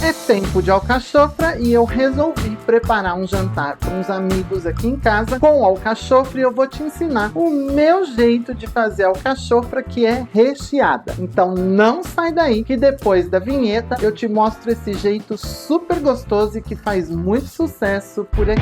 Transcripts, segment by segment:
É tempo de alcachofra e eu resolvi preparar um jantar para uns amigos aqui em casa com alcachofra, e eu vou te ensinar o meu jeito de fazer alcachofra, que é recheada. Então não sai daí, que depois da vinheta eu te mostro esse jeito super gostoso e que faz muito sucesso por aqui.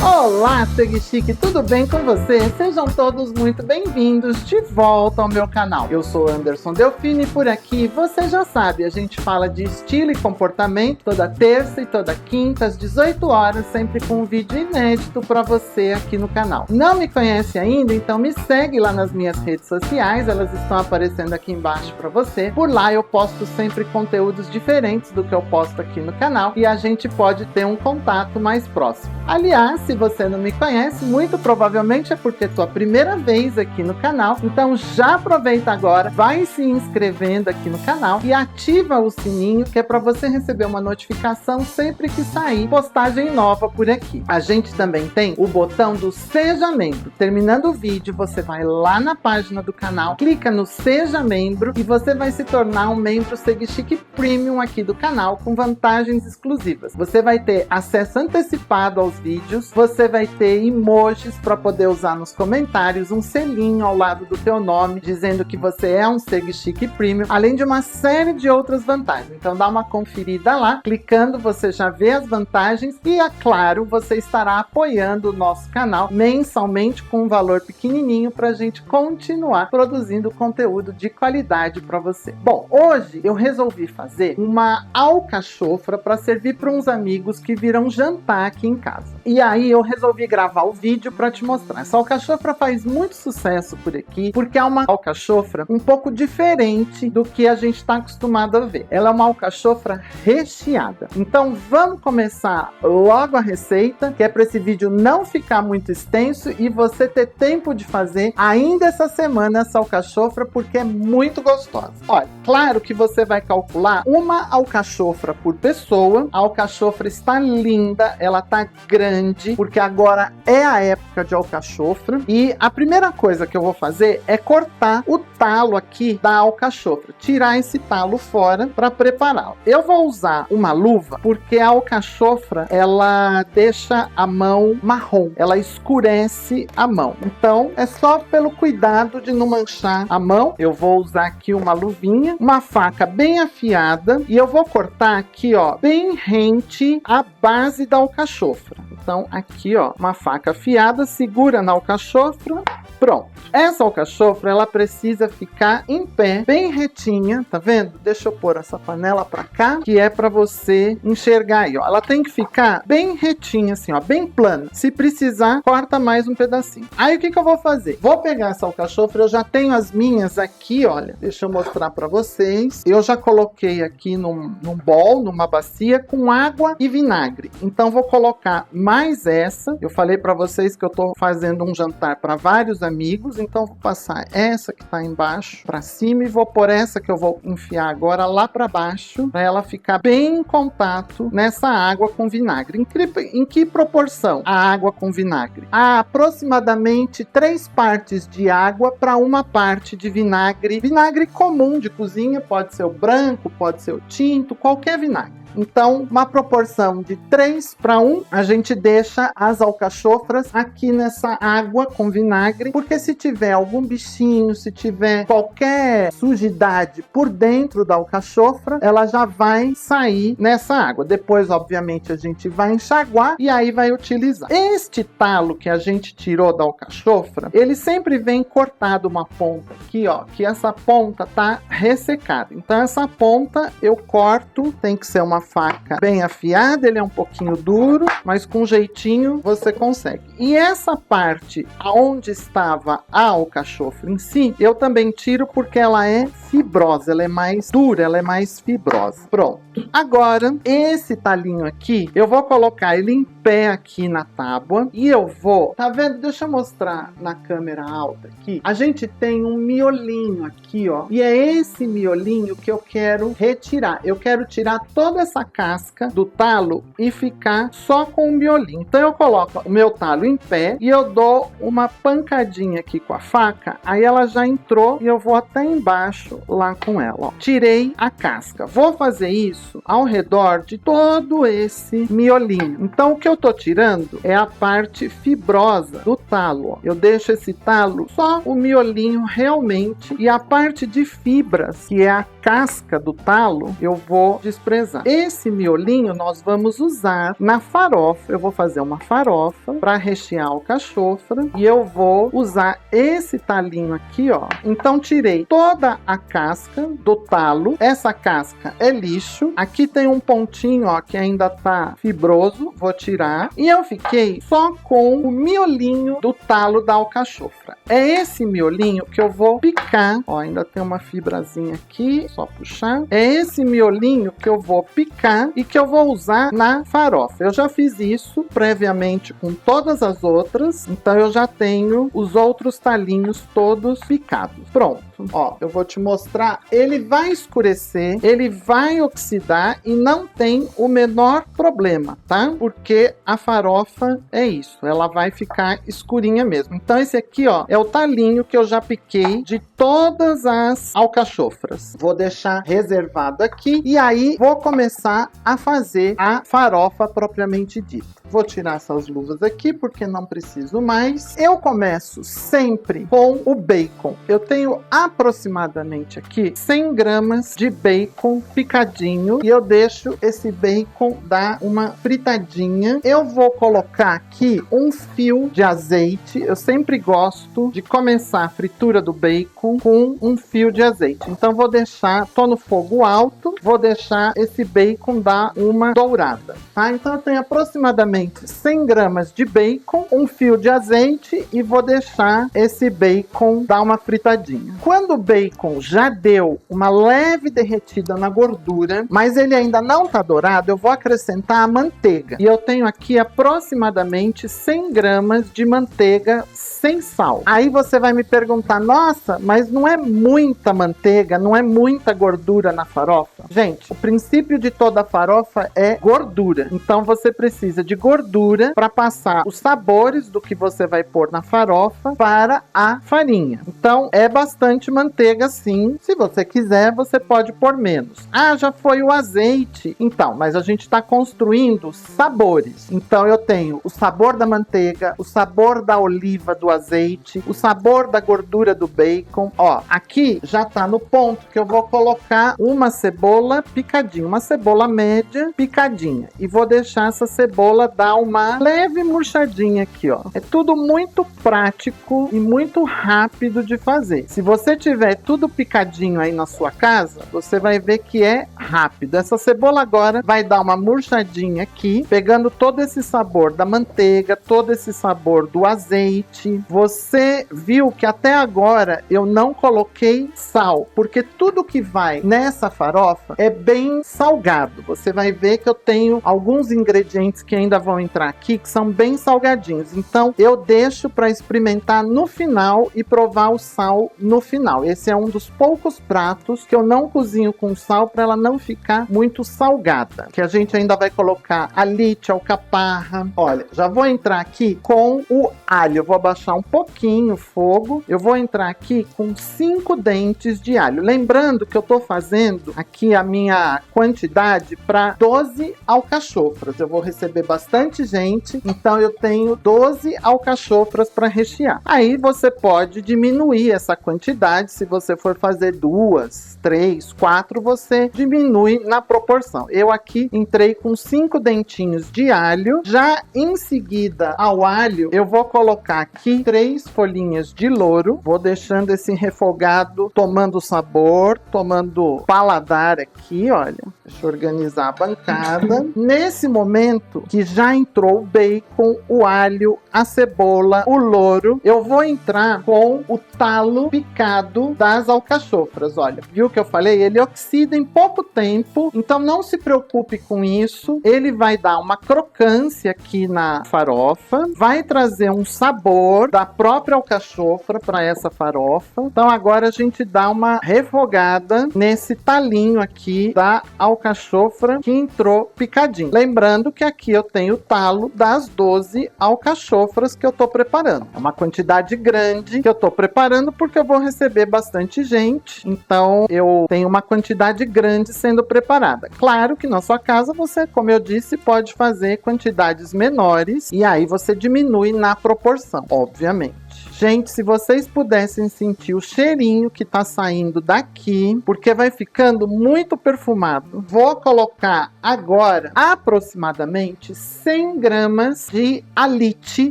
Olá, Segue Chique, tudo bem com você? Sejam todos muito bem-vindos de volta ao meu canal. Eu sou Anderson Delfini e por aqui, você já sabe, a gente fala de estilo e comportamento toda terça e toda quinta às 18 horas, sempre com um vídeo inédito para você aqui no canal. Não me conhece ainda? Então me segue lá nas minhas redes sociais, elas estão aparecendo aqui embaixo para você. Por lá eu posto sempre conteúdos diferentes do que eu posto aqui no canal e a gente pode ter um contato mais próximo. Aliás, se você não me conhece, muito provavelmente é porque é tua primeira vez aqui no canal, então já aproveita agora, vai se inscrevendo aqui no canal e ativa o sininho, que é para você receber uma notificação sempre que sair postagem nova por aqui. A gente também tem o botão do Seja Membro. Terminando o vídeo, você vai lá na página do canal, clica no Seja Membro e você vai se tornar um membro Segue Chique Premium aqui do canal, com vantagens exclusivas. Você vai ter acesso antecipado aos vídeos, você vai ter emojis para poder usar nos comentários, um selinho ao lado do teu nome dizendo que você é um Segue Chique Premium, além de uma série de outras vantagens. Então dá uma conferida lá, clicando você já vê as vantagens e, é claro, você estará apoiando o nosso canal mensalmente com um valor pequenininho para a gente continuar produzindo conteúdo de qualidade para você. Bom, hoje eu resolvi fazer uma alcachofra para servir para uns amigos que virão jantar aqui em casa. E aí eu resolvi gravar o vídeo para te mostrar. Essa alcachofra faz muito sucesso por aqui, porque é uma alcachofra um pouco diferente do que a gente está acostumado a ver. Ela é uma alcachofra recheada. Então vamos começar logo a receita, que é para esse vídeo não ficar muito extenso e você ter tempo de fazer ainda essa semana essa alcachofra, porque é muito gostosa. Olha, claro que você vai calcular uma alcachofra por pessoa. A alcachofra está linda, ela tá grande, porque agora é a época de alcachofra. E a primeira coisa que eu vou fazer é cortar o talo aqui da alcachofra, tirar esse talo fora para prepará-la. Eu vou usar uma luva porque a alcachofra ela deixa a mão marrom, ela escurece a mão. Então é só pelo cuidado de não manchar a mão. Eu vou usar aqui uma luvinha, uma faca bem afiada e eu vou cortar aqui, ó, bem rente a base da alcachofra. Então aqui, ó, uma faca afiada, segura na alcachofra, pronto. Essa alcachofra, ela precisa ficar em pé, bem retinha, tá vendo? Deixa eu pôr essa panela pra cá, que é pra você enxergar aí, ó. Ela tem que ficar bem retinha, assim, ó, bem plana. Se precisar, corta mais um pedacinho. Aí o que que eu vou fazer? Vou pegar essa alcachofra, eu já tenho as minhas aqui, olha. Deixa eu mostrar pra vocês. Eu já coloquei aqui num bowl, numa bacia, com água e vinagre. Então vou colocar mais essa. Eu falei pra vocês que eu tô fazendo um jantar para vários amigos, então vou passar essa que tá embaixo para cima e vou pôr essa que eu vou enfiar agora lá para baixo, para ela ficar bem em contato nessa água com vinagre. Em que proporção a água com vinagre? Aproximadamente 3 partes de água para 1 parte de vinagre. Vinagre comum de cozinha, pode ser o branco, pode ser o tinto, qualquer vinagre. Então, uma proporção de 3 para 1, a gente deixa as alcachofras aqui nessa água com vinagre, porque se tiver algum bichinho, se tiver qualquer sujidade por dentro da alcachofra, ela já vai sair nessa água. Depois, obviamente, a gente vai enxaguar e aí vai utilizar. Este talo que a gente tirou da alcachofra, ele sempre vem cortado uma ponta aqui, ó, que essa ponta tá ressecada. Então, essa ponta eu corto, tem que ser uma faca bem afiada, ele é um pouquinho duro, mas com jeitinho você consegue. E essa parte aonde estava a alcachofra em si, eu também tiro porque ela é fibrosa, ela é mais dura, ela é mais fibrosa. Pronto. Agora, esse talinho aqui, eu vou colocar ele em pé aqui na tábua e eu vou, tá vendo? Deixa eu mostrar na câmera alta aqui. A gente tem um miolinho aqui, ó, e é esse miolinho que eu quero retirar. Eu quero tirar toda essa casca do talo e ficar só com o miolinho. Então eu coloco o meu talo em pé e eu dou uma pancadinha aqui com a faca, aí ela já entrou e eu vou até embaixo lá com ela, ó. Tirei a casca. Vou fazer isso ao redor de todo esse miolinho. Então o que eu tô tirando é a parte fibrosa do talo, ó. Eu deixo esse talo só o miolinho realmente, e a parte de fibras, que é a casca do talo, eu vou desprezar. Esse miolinho nós vamos usar na farofa. Eu vou fazer uma farofa para rechear alcachofra e eu vou usar esse talinho aqui, ó. Então tirei toda a casca do talo. Essa casca é lixo. Aqui tem um pontinho, ó, que ainda tá fibroso. Vou tirar. E eu fiquei só com o miolinho do talo da alcachofra. É esse miolinho que eu vou picar. Ó, ainda tem uma fibrazinha aqui, só puxar. É esse miolinho que eu vou picar e que eu vou usar na farofa. Eu já fiz isso previamente com todas as outras, então eu já tenho os outros talinhos todos picados. Pronto. Ó, eu vou te mostrar. Ele vai escurecer, ele vai oxidar e não tem o menor problema, tá? Porque a farofa é isso, ela vai ficar escurinha mesmo. Então esse aqui, ó, é o talinho que eu já piquei de todas as alcachofras. Vou deixar reservado aqui e aí vou começar a fazer a farofa propriamente dita. Vou tirar essas luvas aqui porque não preciso mais. Eu começo sempre com o bacon. Eu tenho aproximadamente aqui 100 gramas de bacon picadinho e eu deixo esse bacon dar uma fritadinha. Eu vou colocar aqui um fio de azeite. Eu sempre gosto de começar a fritura do bacon com um fio de azeite. Então vou deixar, tô no fogo alto, vou deixar esse bacon dar uma dourada, tá? Então eu tenho aproximadamente 100 gramas de bacon, um fio de azeite e vou deixar esse bacon dar uma fritadinha. Quando o bacon já deu uma leve derretida na gordura, mas ele ainda não tá dourado, eu vou acrescentar a manteiga. E eu tenho aqui aproximadamente 100 gramas de manteiga sem sal. Aí você vai me perguntar, nossa, mas não é muita manteiga, não é muita gordura na farofa? Gente, o princípio de toda farofa é gordura. Então você precisa de gordura para passar os sabores do que você vai pôr na farofa para a farinha. Então é bastante manteiga sim. Se você quiser, você pode pôr menos. Ah, já foi o azeite. Então, mas a gente está construindo sabores. Então eu tenho o sabor da manteiga, o sabor da oliva, do azeite, o sabor da gordura do bacon. Ó, aqui já tá no ponto que eu vou colocar uma cebola picadinha, uma cebola média picadinha. E vou deixar essa cebola dar uma leve murchadinha aqui, ó. É tudo muito prático e muito rápido de fazer. Se você tiver tudo picadinho aí na sua casa, você vai ver que é rápido. Essa cebola agora vai dar uma murchadinha aqui, pegando todo esse sabor da manteiga, todo esse sabor do azeite. Você viu que até agora eu não coloquei sal, porque tudo que vai nessa farofa é bem salgado. Você vai ver que eu tenho alguns ingredientes que ainda vão entrar aqui que são bem salgadinhos. Então eu deixo para experimentar no final e provar o sal no final. Esse é um dos poucos pratos que eu não cozinho com sal para ela não ficar muito salgada. Que a gente ainda vai colocar alite, alcaparra. Olha, já vou entrar aqui com o alho. Eu vou abaixar um pouquinho o fogo. Eu vou entrar aqui com 5 dentes de alho. Lembrando que eu tô fazendo aqui a minha quantidade para 12 alcachofras. Eu vou receber bastante gente, então eu tenho 12 alcachofras para rechear. Aí você pode diminuir essa quantidade. Se você for fazer 2, 3, 4, você diminui na proporção. Eu aqui entrei com 5 dentinhos de alho. Já em seguida ao alho, eu vou colocar aqui 3 folhinhas de louro. Vou deixando esse refogado tomando sabor, tomando paladar aqui, olha. Deixa eu organizar a bancada. Nesse momento que já entrou o bacon, o alho, a cebola, o louro, eu vou entrar com o talo picado das alcachofras. Olha, viu o que eu falei? Ele oxida em pouco tempo, então não se preocupe com isso. Ele vai dar uma crocância aqui na farofa, vai trazer um sabor da própria alcachofra para essa farofa. Então agora a gente dá uma refogada nesse talinho aqui da alcachofra que entrou picadinho. Lembrando que aqui eu tenho o talo das 12 alcachofras que eu tô preparando. É uma quantidade grande que eu tô preparando porque eu vou receber bastante gente. Então eu tenho uma quantidade grande sendo preparada. Claro que na sua casa você, como eu disse, pode fazer quantidades menores e aí você diminui na proporção, obviamente. Gente, se vocês pudessem sentir o cheirinho que tá saindo daqui, porque vai ficando muito perfumado. Vou colocar agora aproximadamente 100 gramas de alite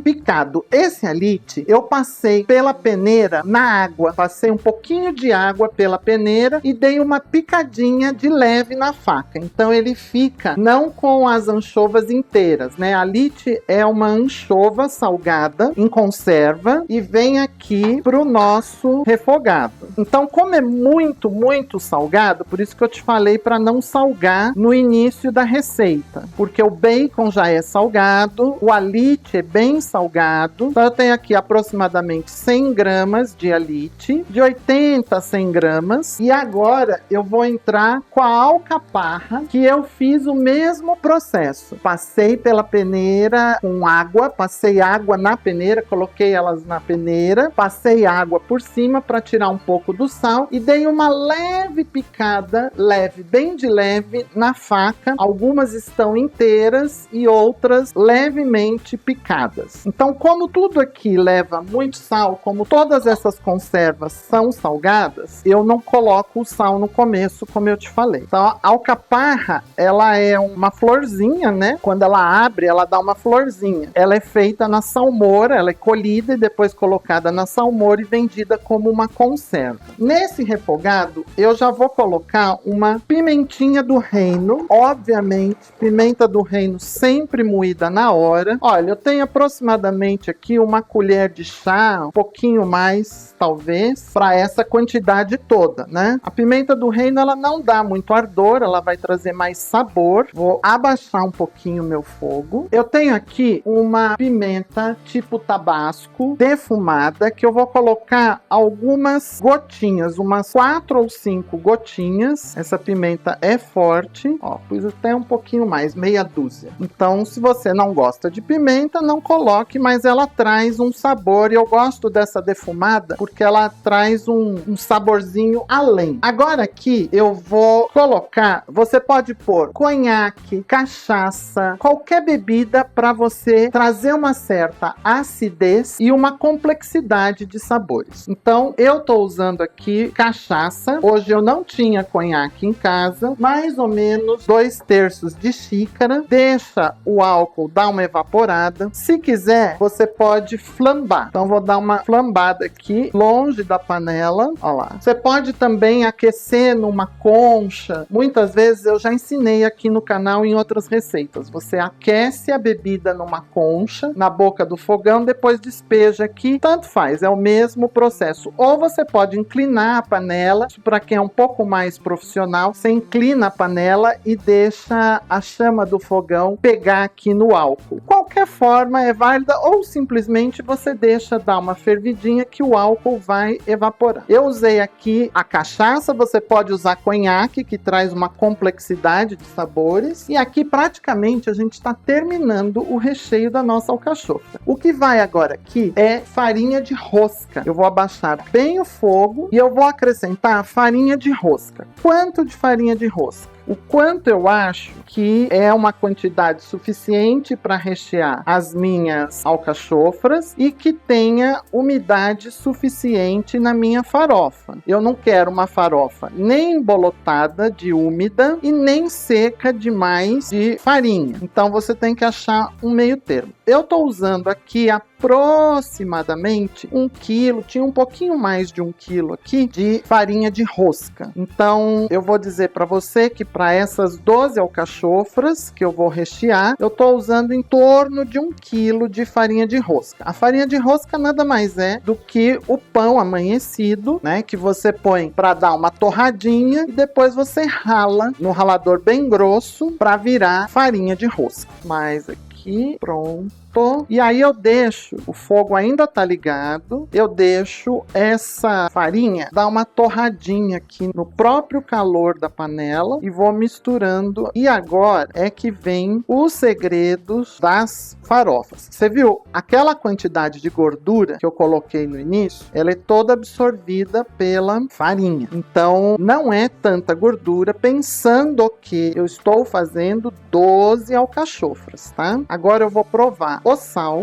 picado. Esse alite eu passei pela peneira na água, passei um pouquinho de água pela peneira e dei uma picadinha de leve na faca. Então ele fica não com as anchovas inteiras, né? Alite é uma anchova salgada em conserva e vem aqui pro nosso refogado. Então, como é muito salgado, por isso que eu te falei para não salgar no início da receita, porque o bacon já é salgado, o alite é bem salgado. Então eu tenho aqui aproximadamente 100 gramas de alite, de 80 a 100 gramas, e agora eu vou entrar com a alcaparra, que eu fiz o mesmo processo. Passei pela peneira com água, passei água na peneira, coloquei elas na peneira, passei água por cima para tirar um pouco do sal e dei uma leve picada, leve, bem de leve, na faca. Algumas estão inteiras e outras levemente picadas. Então, como tudo aqui leva muito sal, como todas essas conservas são salgadas, eu não coloco o sal no começo, como eu te falei. Então, a alcaparra, ela é uma florzinha, né? Quando ela abre, ela dá uma florzinha. Ela é feita na salmoura, ela é colhida e depois colocada na salmoura e vendida como uma conserva. Nesse refogado, eu já vou colocar uma pimentinha do reino. Obviamente, pimenta do reino sempre moída na hora. Olha, eu tenho aproximadamente aqui uma colher de chá, um pouquinho mais, talvez, para essa quantidade toda, né? A pimenta do reino, ela não dá muito ardor, ela vai trazer mais sabor. Vou abaixar um pouquinho o meu fogo. Eu tenho aqui uma pimenta tipo tabasco, defumada, que eu vou colocar algumas gotinhas, umas 4 ou 5 gotinhas. Essa pimenta é forte, ó, pus até um pouquinho mais, meia dúzia. Então, se você não gosta de pimenta, não coloque, mas ela traz um sabor, e eu gosto dessa defumada porque ela traz um saborzinho além. Agora aqui eu vou colocar, você pode pôr conhaque, cachaça, qualquer bebida para você trazer uma certa acidez e uma complexidade de sabores. Então, eu tô usando aqui cachaça. Hoje eu não tinha conhaque em casa, mais ou menos 2/3 de xícara. Deixa o álcool dar uma evaporada. Se quiser, você pode flambar. Então, vou dar uma flambada aqui, longe da panela. Ó lá. Você pode também aquecer numa concha. Muitas vezes eu já ensinei aqui no canal em outras receitas. Você aquece a bebida numa concha, na boca do fogão, depois despeja aqui. Tanto faz, é o mesmo processo. Ou você pode inclinar a panela. Para quem é um pouco mais profissional, você inclina a panela e deixa a chama do fogão pegar aqui no álcool. Qualquer forma é válida, ou simplesmente você deixa dar uma fervidinha que o álcool vai evaporar. Eu usei aqui a cachaça, você pode usar conhaque, que traz uma complexidade de sabores. E aqui praticamente a gente está terminando o recheio da nossa alcachofra. O que vai agora aqui é farinha de rosca. Eu vou abaixar bem o fogo e eu vou acrescentar farinha de rosca. Quanto de farinha de rosca? O quanto eu acho que é uma quantidade suficiente para rechear as minhas alcachofras e que tenha umidade suficiente na minha farofa. Eu não quero uma farofa nem embolotada de úmida e nem seca demais de farinha. Então você tem que achar um meio termo. Eu estou usando aqui aproximadamente 1 quilo, tinha um pouquinho mais de 1 quilo aqui de farinha de rosca. Então eu vou dizer para você que para para essas 12 alcachofras que eu vou rechear, eu tô usando em torno de 1 quilo de farinha de rosca. A farinha de rosca nada mais é do que o pão amanhecido, né, que você põe para dar uma torradinha e depois você rala no ralador bem grosso para virar farinha de rosca. Mais aqui, pronto. E aí eu deixo, o fogo ainda tá ligado, eu deixo essa farinha dar uma torradinha aqui no próprio calor da panela e vou misturando. E agora é que vem os segredos das farofas. Você viu? Aquela quantidade de gordura que eu coloquei no início, ela é toda absorvida pela farinha. Então não é tanta gordura, pensando que eu estou fazendo 12 alcachofras, tá? Agora eu vou provar o sal.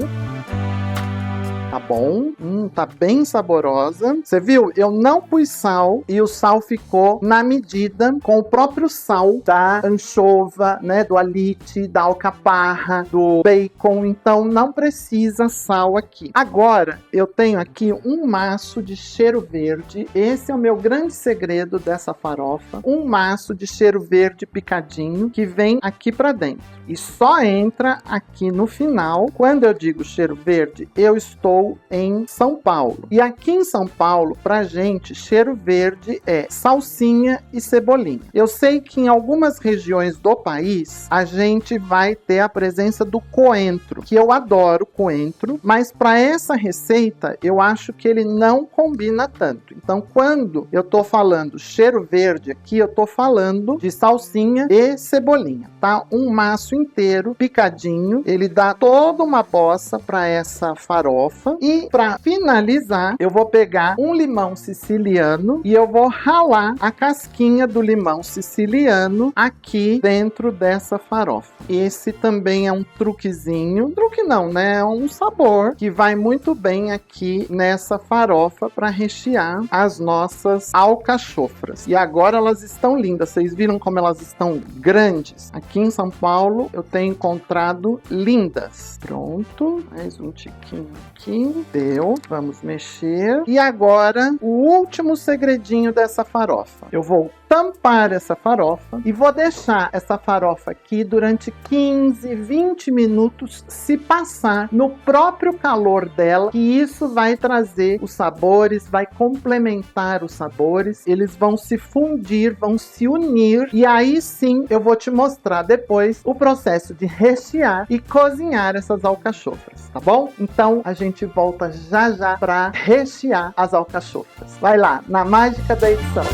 Tá bom? Tá bem saborosa. Você viu? Eu não pus sal e o sal ficou na medida com o próprio sal da anchova, né? Do alite, da alcaparra, do bacon. Então não precisa sal aqui. Agora eu tenho aqui um maço de cheiro verde. Esse é o meu grande segredo dessa farofa. Um maço de cheiro verde picadinho que vem aqui pra dentro. E só entra aqui no final. Quando eu digo cheiro verde, eu estou em São Paulo. E aqui em São Paulo, pra gente, cheiro verde é salsinha e cebolinha. Eu sei que em algumas regiões do país, a gente vai ter a presença do coentro, que eu adoro coentro, mas para essa receita, eu acho que ele não combina tanto. Então, quando eu tô falando cheiro verde aqui, eu tô falando de salsinha e cebolinha, tá? Um maço inteiro, picadinho, ele dá toda uma bossa para essa farofa. E para finalizar, eu vou pegar um limão siciliano e eu vou ralar a casquinha do limão siciliano aqui dentro dessa farofa. Esse também é um truquezinho, truque não, né? É um sabor que vai muito bem aqui nessa farofa para rechear as nossas alcachofras. E agora elas estão lindas, vocês viram como elas estão grandes? Aqui em São Paulo eu tenho encontrado lindas. Pronto, mais um tiquinho aqui. Deu, vamos mexer. E agora, o último segredinho dessa farofa. Eu vou tampar essa farofa e vou deixar essa farofa aqui durante 15, 20 minutos se passar no próprio calor dela, que isso vai trazer os sabores, vai complementar os sabores, eles vão se fundir, vão se unir e aí sim eu vou te mostrar depois o processo de rechear e cozinhar essas alcachofras, tá bom? Então a gente volta já já para rechear as alcachofras. Vai lá, na mágica da edição.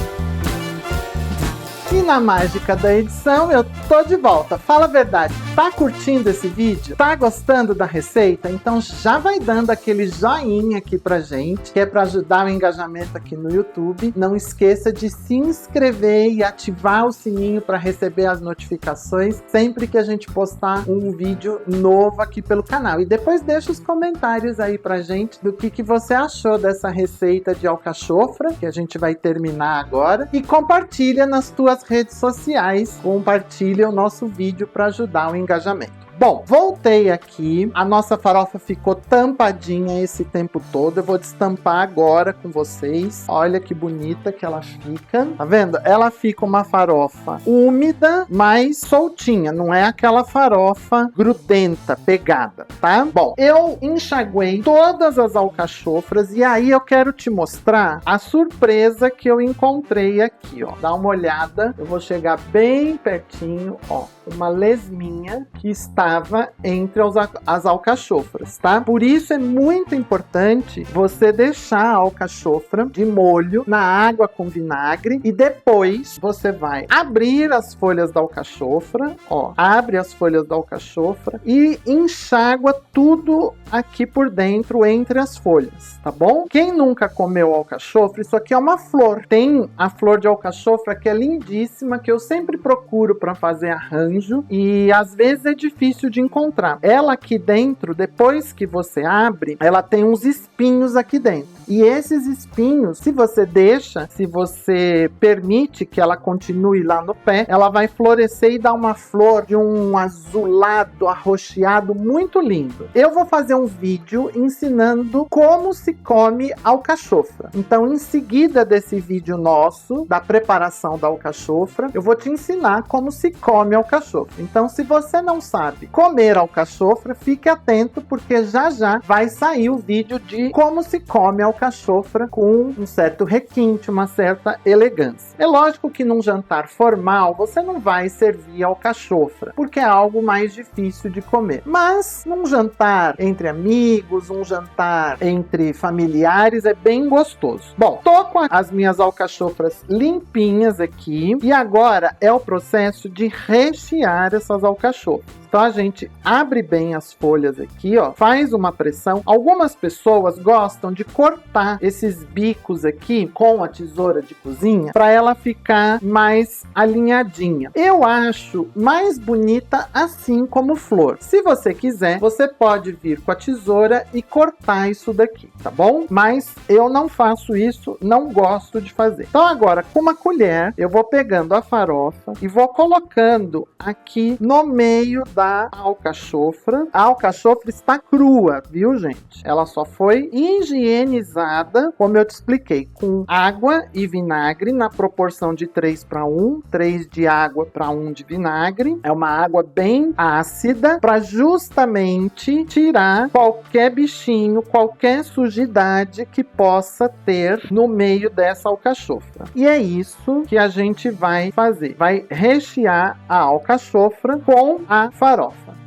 E na mágica da edição eu tô de volta. Fala a verdade, tá curtindo esse vídeo? Tá gostando da receita? Então já vai dando aquele joinha aqui pra gente, que é pra ajudar o engajamento aqui no YouTube. Não esqueça de se inscrever e ativar o sininho para receber as notificações sempre que a gente postar um vídeo novo aqui pelo canal. E depois deixa os comentários aí pra gente do que você achou dessa receita de alcachofra, que a gente vai terminar agora. E compartilha nas tuas redes sociais, compartilha o nosso vídeo para ajudar o engajamento. Bom, voltei aqui, a nossa farofa ficou tampadinha esse tempo todo, eu vou destampar agora com vocês, olha que bonita que ela fica, tá vendo? Ela fica uma farofa úmida, mas soltinha, não é aquela farofa grudenta, pegada, tá? Bom, eu enxaguei todas as alcachofras e aí eu quero te mostrar a surpresa que eu encontrei aqui, ó. Dá uma olhada, eu vou chegar bem pertinho, ó, uma lesminha que estava entre as alcachofras, tá? Por isso é muito importante você deixar a alcachofra de molho na água com vinagre e depois você vai abrir as folhas da alcachofra, ó, abre as folhas da alcachofra e enxágua tudo aqui por dentro entre as folhas, tá bom? Quem nunca comeu alcachofra, isso aqui é uma flor. Tem a flor de alcachofra que é lindíssima, que eu sempre procuro para fazer arranjo e às vezes é difícil difícil de encontrar. Ela aqui dentro, depois que você abre, ela tem uns espinhos aqui dentro. E esses espinhos, se você deixa, se você permite que ela continue lá no pé, ela vai florescer e dar uma flor de um azulado, arroxeado, muito lindo. Eu vou fazer um vídeo ensinando como se come alcachofra. Então, em seguida desse vídeo nosso, da preparação da alcachofra, eu vou te ensinar como se come alcachofra. Então, se você não sabe comer alcachofra, fique atento, porque já já vai sair o vídeo de como se come alcachofra com um certo requinte, uma certa elegância. É lógico que num jantar formal você não vai servir alcachofra, porque é algo mais difícil de comer. Mas num jantar entre amigos, um jantar entre familiares, é bem gostoso. Bom, tô com as minhas alcachofras limpinhas aqui e agora é o processo de rechear essas alcachofras. Então a gente abre bem as folhas aqui, ó, faz uma pressão. Algumas pessoas gostam de cortar esses bicos aqui com a tesoura de cozinha para ela ficar mais alinhadinha. Eu acho mais bonita assim como flor. Se você quiser, você pode vir com a tesoura e cortar isso daqui, tá bom? Mas eu não faço isso, não gosto de fazer. Então agora, com uma colher, eu vou pegando a farofa e vou colocando aqui no meio da alcachofra. A alcachofra está crua, viu, gente? Ela só foi higienizada, como eu te expliquei, com água e vinagre na proporção de 3:1, 3 de água para 1 de vinagre. É uma água bem ácida para justamente tirar qualquer bichinho, qualquer sujidade que possa ter no meio dessa alcachofra. E é isso que a gente vai fazer. Vai rechear a alcachofra com a farofa.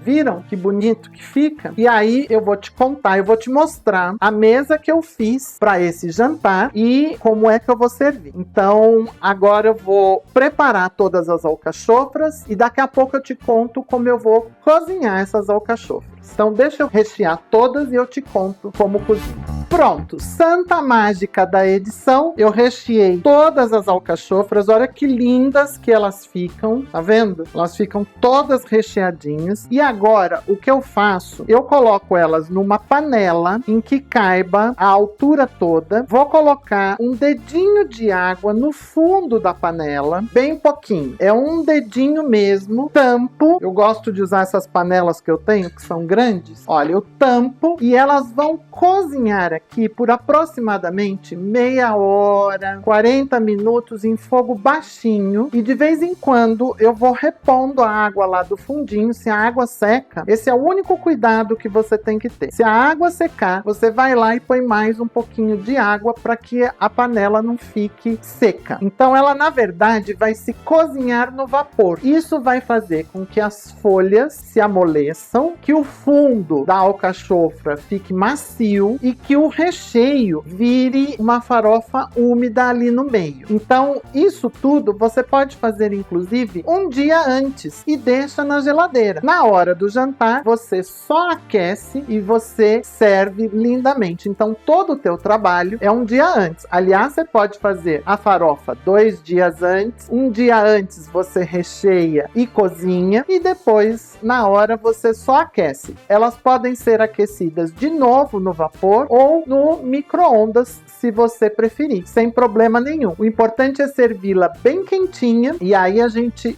Viram que bonito que fica? E aí eu vou te contar, eu vou te mostrar a mesa que eu fiz para esse jantar e como é que eu vou servir. Então agora eu vou preparar todas as alcachofras e daqui a pouco eu te conto como eu vou cozinhar essas alcachofras. Então deixa eu rechear todas e eu te conto como cozinho. Pronto, santa mágica da edição, eu recheei todas as alcachofras, olha que lindas que elas ficam, tá vendo? Elas ficam todas recheadinhas. E agora, o que eu faço? Eu coloco elas numa panela em que caiba a altura toda, vou colocar um dedinho de água no fundo da panela, bem pouquinho, é um dedinho mesmo, tampo, eu gosto de usar essas panelas que eu tenho, que são grandes, olha, eu tampo e elas vão cozinhar aqui por aproximadamente meia hora, 40 minutos em fogo baixinho, e de vez em quando eu vou repondo a água lá do fundinho. Se a água seca, esse é o único cuidado que você tem que ter. Se a água secar, você vai lá e põe mais um pouquinho de água para que a panela não fique seca. Então ela, na verdade, vai se cozinhar no vapor. Isso vai fazer com que as folhas se amoleçam, que o fundo da alcachofra fique macio e que o recheio vire uma farofa úmida ali no meio. Então, isso tudo você pode fazer, inclusive, um dia antes e deixa na geladeira. Na hora do jantar, você só aquece e você serve lindamente. Então, todo o teu trabalho é um dia antes. Aliás, você pode fazer a farofa 2 dias antes. Um dia antes você recheia e cozinha e depois, na hora, você só aquece. Elas podem ser aquecidas de novo no vapor ou no micro-ondas, se você preferir, sem problema nenhum. O importante é servi-la bem quentinha, e aí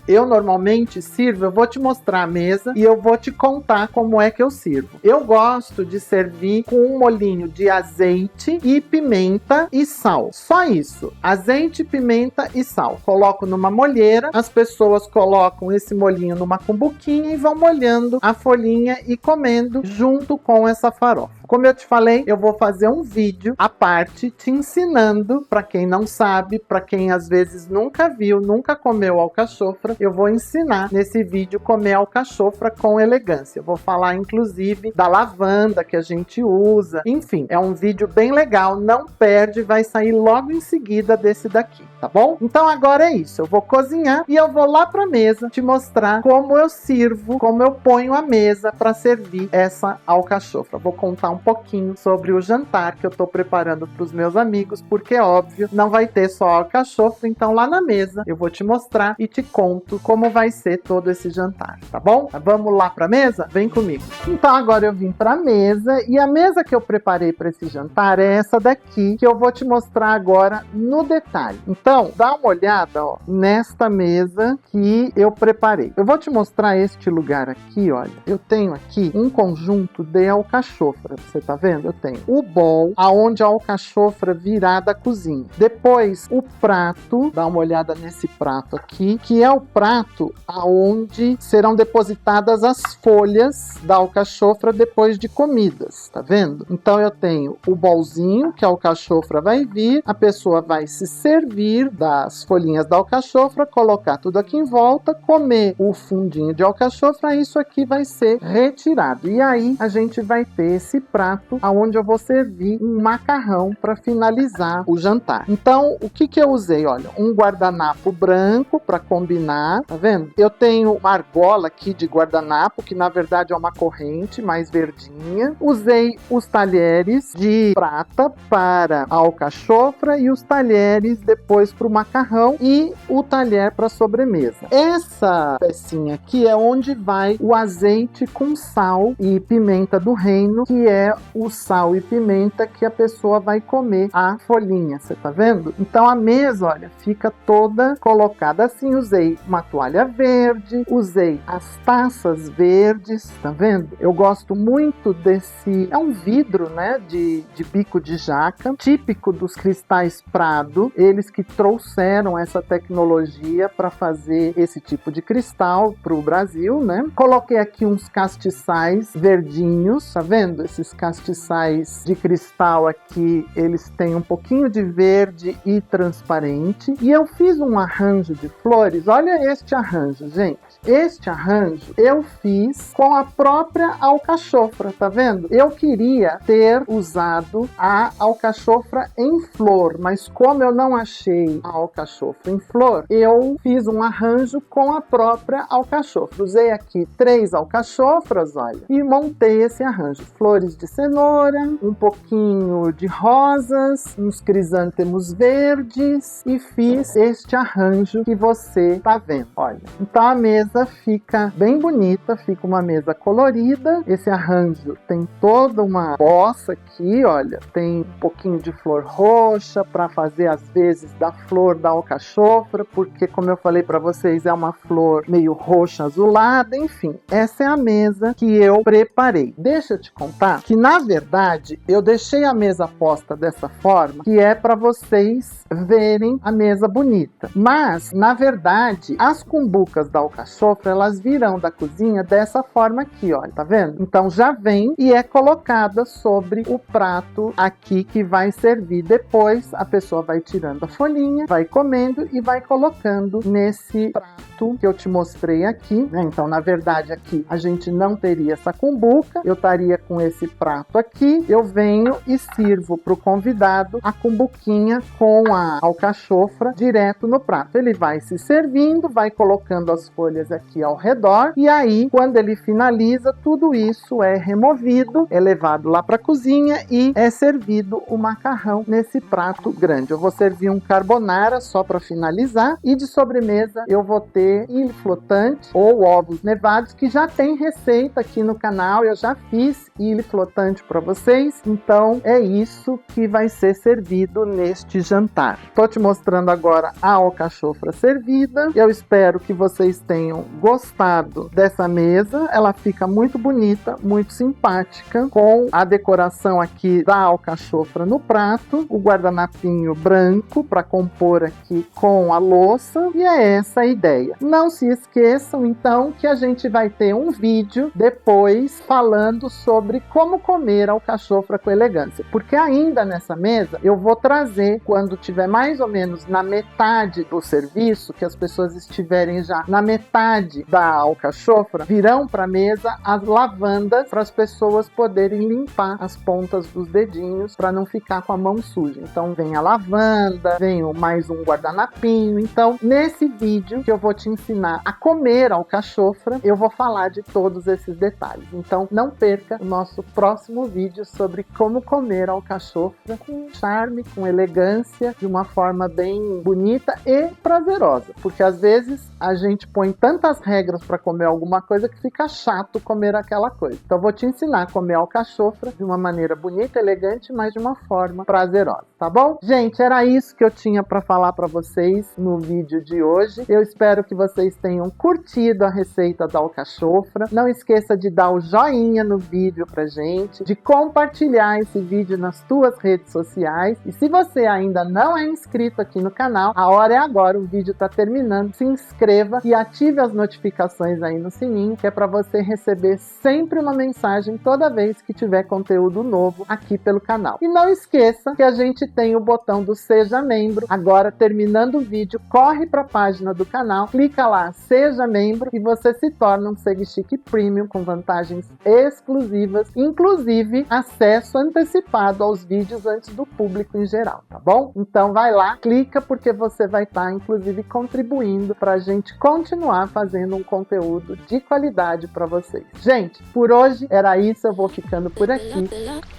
eu normalmente sirvo, eu vou te mostrar a mesa e eu vou te contar como é que eu sirvo. Eu gosto de servir com um molhinho de azeite e pimenta e sal. Só isso, azeite, pimenta e sal. Coloco numa molheira, as pessoas colocam esse molhinho numa cumbuquinha e vão molhando a folhinha e comendo junto com essa farofa. Como eu te falei, eu vou fazer um vídeo à parte te ensinando, para quem não sabe, para quem às vezes nunca viu, nunca comeu alcachofra, eu vou ensinar nesse vídeo comer alcachofra com elegância. Eu vou falar inclusive da lavanda que a gente usa. Enfim, é um vídeo bem legal, não perde, vai sair logo em seguida desse daqui, tá bom? Então agora é isso, eu vou cozinhar e eu vou lá para a mesa te mostrar como eu sirvo, como eu ponho a mesa para servir essa alcachofra. Vou contar um um pouquinho sobre o jantar que eu tô preparando para os meus amigos, porque óbvio, não vai ter só alcachofra, então lá na mesa eu vou te mostrar e te conto como vai ser todo esse jantar, tá bom? Vamos lá pra mesa? Vem comigo. Então agora eu vim pra mesa e a mesa que eu preparei para esse jantar é essa daqui, que eu vou te mostrar agora no detalhe. Então, dá uma olhada, ó, nesta mesa que eu preparei. Eu vou te mostrar este lugar aqui, olha. Eu tenho aqui um conjunto de alcachofra, você tá vendo? Eu tenho o bowl, aonde a alcachofra virá da cozinha. Depois, o prato, dá uma olhada nesse prato aqui, que é o prato aonde serão depositadas as folhas da alcachofra depois de comidas, tá vendo? Então eu tenho o bowlzinho que a alcachofra vai vir, a pessoa vai se servir das folhinhas da alcachofra, colocar tudo aqui em volta, comer o fundinho de alcachofra, isso aqui vai ser retirado. E aí a gente vai ter esse prato aonde eu vou servir um macarrão para finalizar o jantar. Então, o que eu usei? Olha, um guardanapo branco para combinar, tá vendo? Eu tenho uma argola aqui de guardanapo, que na verdade é uma corrente mais verdinha. Usei os talheres de prata para a alcachofra e os talheres depois para o macarrão e o talher para sobremesa. Essa pecinha aqui é onde vai o azeite com sal e pimenta do reino, que é o sal e pimenta que a pessoa vai comer a folhinha, você tá vendo? Então a mesa, olha, fica toda colocada assim. Usei uma toalha verde, usei as taças verdes, tá vendo? Eu gosto muito desse, é um vidro, né, de bico de jaca, típico dos cristais Prado, eles que trouxeram essa tecnologia para fazer esse tipo de cristal para o Brasil, né? Coloquei aqui uns castiçais verdinhos, tá vendo? Esses castiçais de cristal aqui, eles têm um pouquinho de verde e transparente. E eu fiz um arranjo de flores, olha este arranjo, gente. Este arranjo eu fiz com a própria alcachofra, tá vendo? Eu queria ter usado a alcachofra em flor, mas como eu não achei a alcachofra em flor, eu fiz um arranjo com a própria alcachofra. Usei aqui 3 alcachofras, olha, e montei esse arranjo. Flores de cenoura, um pouquinho de rosas, uns crisântemos verdes e fiz este arranjo que você tá vendo, olha. Então a mesa fica bem bonita, fica uma mesa colorida. Esse arranjo tem toda uma bossa aqui, olha, tem um pouquinho de flor roxa para fazer às vezes da flor da alcachofra, porque como eu falei para vocês, é uma flor meio roxa azulada, enfim. Essa é a mesa que eu preparei. Deixa eu te contar que na verdade eu deixei a mesa posta dessa forma, que é para vocês verem a mesa bonita. Mas na verdade as cumbucas da alcachofra, elas virão da cozinha dessa forma aqui, olha, tá vendo? Então já vem e é colocada sobre o prato aqui que vai servir. Depois a pessoa vai tirando a folhinha, vai comendo e vai colocando nesse prato que eu te mostrei aqui, né? Então na verdade aqui a gente não teria essa cumbuca, eu estaria com esse prato aqui, eu venho e sirvo para o convidado a cumbuquinha com a alcachofra direto no prato. Ele vai se servindo, vai colocando as folhas aqui ao redor e aí quando ele finaliza, tudo isso é removido, é levado lá para a cozinha e é servido o macarrão nesse prato grande. Eu vou servir um carbonara só para finalizar e de sobremesa eu vou ter ilha flotante ou ovos nevados, que já tem receita aqui no canal, eu já fiz ilha flotante para vocês. Então é isso que vai ser servido neste jantar. Tô te mostrando agora a alcachofra servida. Eu espero que vocês tenham gostado dessa mesa. Ela fica muito bonita, muito simpática, com a decoração aqui da alcachofra no prato, o guardanapinho branco para compor aqui com a louça, e é essa a ideia. Não se esqueçam então que a gente vai ter um vídeo depois falando sobre como comer alcachofra com elegância, porque ainda nessa mesa eu vou trazer, quando tiver mais ou menos na metade do serviço, que as pessoas estiverem já na metade metade da alcachofra virão para a mesa as lavandas para as pessoas poderem limpar as pontas dos dedinhos para não ficar com a mão suja. Então vem a lavanda, vem mais um guardanapinho. Então nesse vídeo que eu vou te ensinar a comer alcachofra, eu vou falar de todos esses detalhes. Então não perca o nosso próximo vídeo sobre como comer alcachofra com charme, com elegância, de uma forma bem bonita e prazerosa. Porque às vezes a gente põe tantas regras para comer alguma coisa que fica chato comer aquela coisa. Então eu vou te ensinar a comer alcachofra de uma maneira bonita, elegante, mas de uma forma prazerosa, tá bom? Gente, era isso que eu tinha para falar para vocês no vídeo de hoje. Eu espero que vocês tenham curtido a receita da alcachofra. Não esqueça de dar o joinha no vídeo pra gente, de compartilhar esse vídeo nas tuas redes sociais. E se você ainda não é inscrito aqui no canal, a hora é agora, o vídeo tá terminando. Se inscreva e ative as notificações aí no sininho, que é para você receber sempre uma mensagem toda vez que tiver conteúdo novo aqui pelo canal. E não esqueça que a gente tem o botão do Seja Membro. Agora, terminando o vídeo, corre para a página do canal, clica lá, Seja Membro, e você se torna um Segue Chique Premium com vantagens exclusivas, inclusive acesso antecipado aos vídeos antes do público em geral, tá bom? Então vai lá, clica, porque você vai estar, inclusive, contribuindo para a gente continuar fazendo um conteúdo de qualidade para vocês. Gente, por hoje era isso, eu vou ficando por aqui.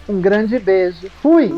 Um grande beijo, fui!